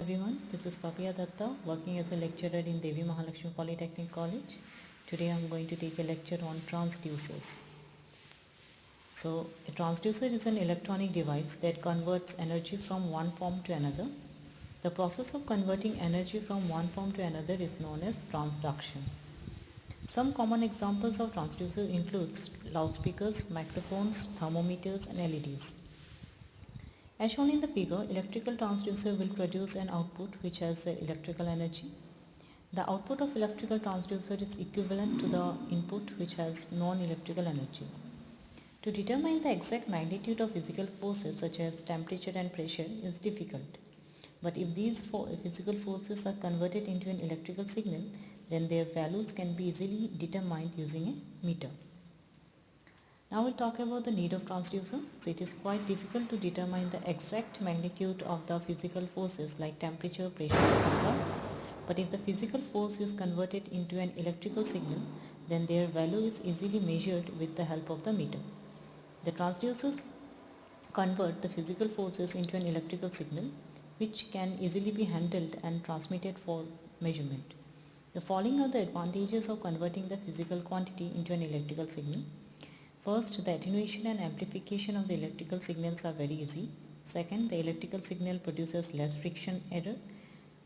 Everyone, this is Kapiya Datta working as a lecturer in Devi Mahalakshmi Polytechnic College. Today I am going to take a lecture on transducers. So, a transducer is an electronic device that converts energy from one form to another. The process of converting energy from one form to another is known as transduction. Some common examples of transducer includes loudspeakers, microphones, thermometers and LEDs. As shown in the figure, electrical transducer will produce an output which has electrical energy. The output of electrical transducer is equivalent to the input which has non-electrical energy. To determine the exact magnitude of physical forces such as temperature and pressure is difficult. But if these physical forces are converted into an electrical signal, then their values can be easily determined using a meter. Now we'll talk about the need of transducer. So it is quite difficult to determine the exact magnitude of the physical forces like temperature, pressure, etc. But if the physical force is converted into an electrical signal, then their value is easily measured with the help of the meter. The transducers convert the physical forces into an electrical signal which can easily be handled and transmitted for measurement. The following are the advantages of converting the physical quantity into an electrical signal. First, the attenuation and amplification of the electrical signals are very easy. Second, the electrical signal produces less friction error.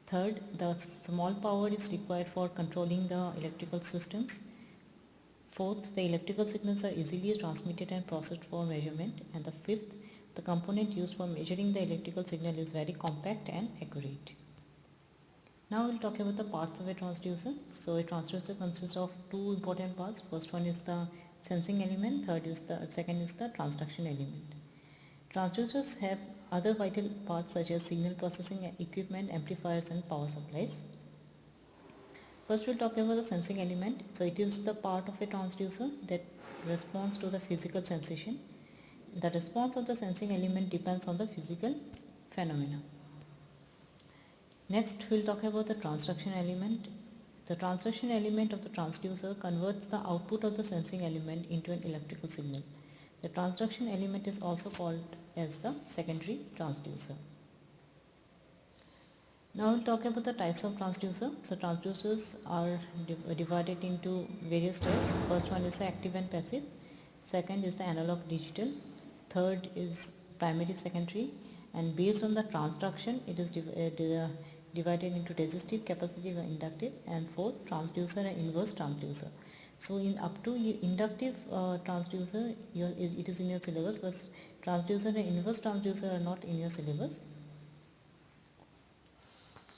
Third, the small power is required for controlling the electrical systems. Fourth, the electrical signals are easily transmitted and processed for measurement. And the fifth, the component used for measuring the electrical signal is very compact and accurate. Now we'll talk about the parts of a transducer. So a transducer consists of two important parts. First one is the sensing element, second is the transduction element. Transducers have other vital parts such as signal processing equipment, amplifiers and power supplies. First we'll talk about the sensing element. So it is the part of a transducer that responds to the physical sensation. The response of the sensing element depends on the physical phenomena. Next we'll talk about the transduction element. The transduction element of the transducer converts the output of the sensing element into an electrical signal. The transduction element is also called as the secondary transducer. Now we'll talk about the types of transducer. So transducers are divided into various types. First one is the active and passive. Second is the analog digital. Third is primary secondary. And based on the transduction, it is divided into resistive, capacitive and inductive. And fourth, transducer and inverse transducer. So in up to inductive transducer, it is in your syllabus, but transducer and inverse transducer are not in your syllabus.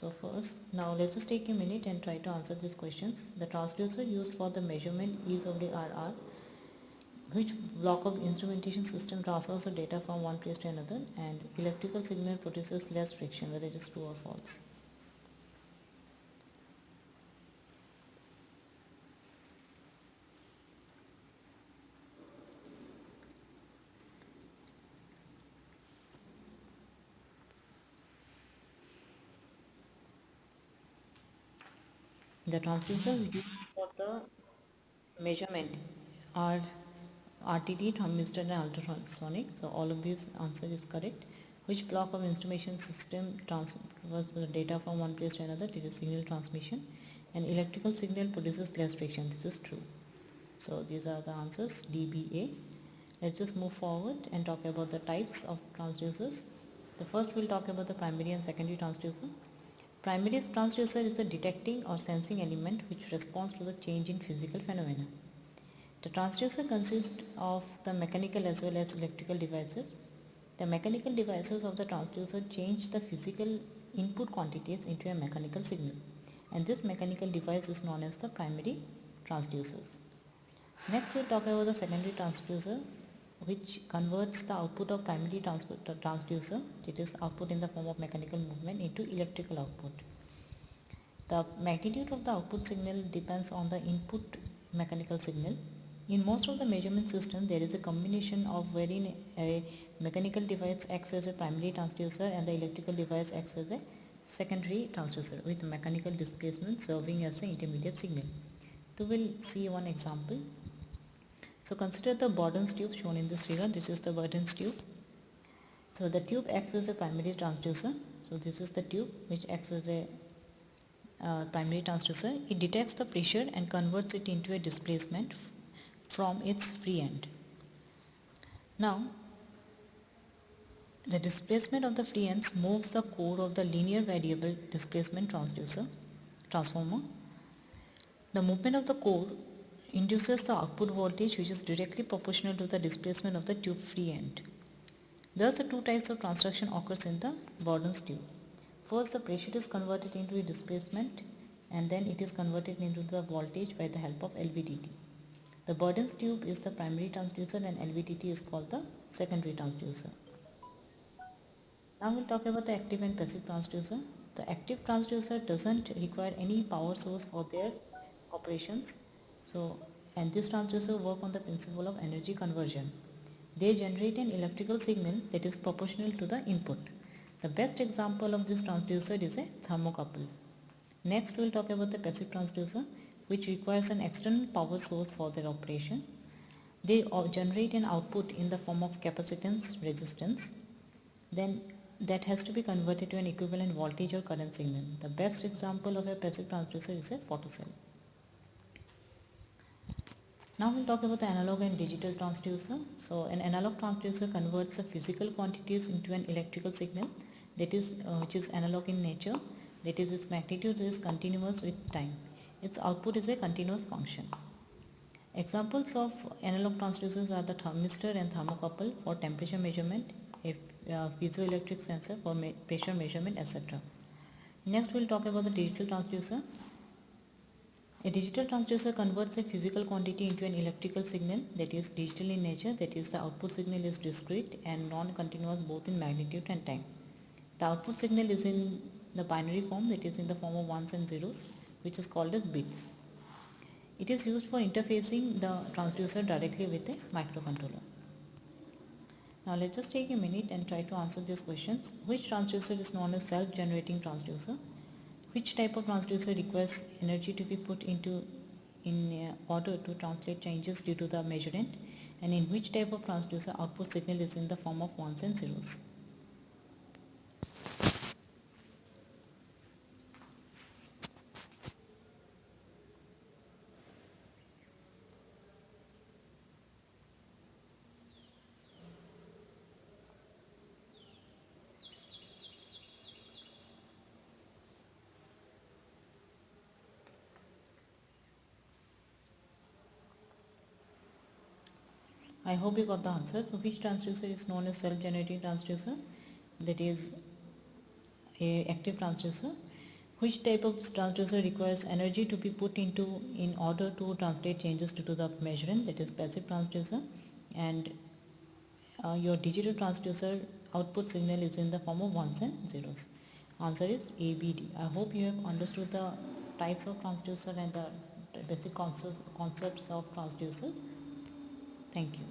So first, now let's just take a minute and try to answer these questions. The transducer used for the measurement is of the RR. Which block of instrumentation system transfers the data from one place to another, and electrical signal produces less friction, whether it is true or false. The transducers used for the measurement are RTD, thermistor and ultrasonic. So all of these answer is correct. Which block of instrumentation system transfers the data from one place to another? It is signal transmission. And electrical signal produces less friction. This is true. So these are the answers, DBA. Let's just move forward and talk about the types of transducers. The first we'll talk about the primary and secondary transducer. Primary transducer is the detecting or sensing element which responds to the change in physical phenomena. The transducer consists of the mechanical as well as electrical devices. The mechanical devices of the transducer change the physical input quantities into a mechanical signal, and this mechanical device is known as the primary transducers. Next we'll talk about the secondary transducer, which converts the output of primary transducer, it is output in the form of mechanical movement, into electrical output. The magnitude of the output signal depends on the input mechanical signal. In most of the measurement systems, there is a combination of wherein a mechanical device acts as a primary transducer and the electrical device acts as a secondary transducer with mechanical displacement serving as an intermediate signal. So we'll see one example. So consider the Borden's tube shown in this figure. This is the Borden's tube. So the tube acts as a primary transducer. So this is the tube which acts as a primary transducer. It detects the pressure and converts it into a displacement from its free end. Now the displacement of the free ends moves the core of the linear variable displacement transformer. The movement of the core induces the output voltage which is directly proportional to the displacement of the tube free end. Thus the two types of transduction occurs in the Bourdon's tube. First, the pressure is converted into a displacement and then it is converted into the voltage by the help of LVDT. The Bourdon's tube is the primary transducer and LVDT is called the secondary transducer. Now we'll talk about the active and passive transducer. The active transducer doesn't require any power source for their operations. And this transducer work on the principle of energy conversion. They generate an electrical signal that is proportional to the input. The best example of this transducer is a thermocouple. Next we'll talk about the passive transducer, which requires an external power source for their operation. They generate an output in the form of capacitance resistance. Then that has to be converted to an equivalent voltage or current signal. The best example of a passive transducer is a photocell. Now we'll talk about the analog and digital transducer. So an analog transducer converts the physical quantities into an electrical signal that is which is analog in nature. That is, its magnitude is continuous with time. Its output is a continuous function. Examples of analog transducers are the thermistor and thermocouple for temperature measurement, a piezoelectric sensor for pressure measurement, etc. Next we'll talk about the digital transducer. A digital transducer converts a physical quantity into an electrical signal that is digital in nature, that is the output signal is discrete and non-continuous both in magnitude and time. The output signal is in the binary form, that is in the form of ones and zeros, which is called as bits. It is used for interfacing the transducer directly with a microcontroller. Now let's just take a minute and try to answer these questions. Which transducer is known as self-generating transducer? Which type of transducer requires energy to be put into in order to translate changes due to the measurement? And in which type of transducer output signal is in the form of ones and zeros? I hope you got the answer. So which transducer is known as self-generating transducer? That is a active transducer. Which type of transducer requires energy to be put into in order to translate changes due to the measurement? That is passive transducer. And your digital transducer output signal is in the form of ones and zeros. Answer is ABD. I hope you have understood the types of transducer and the basic concepts of transducers. Thank you.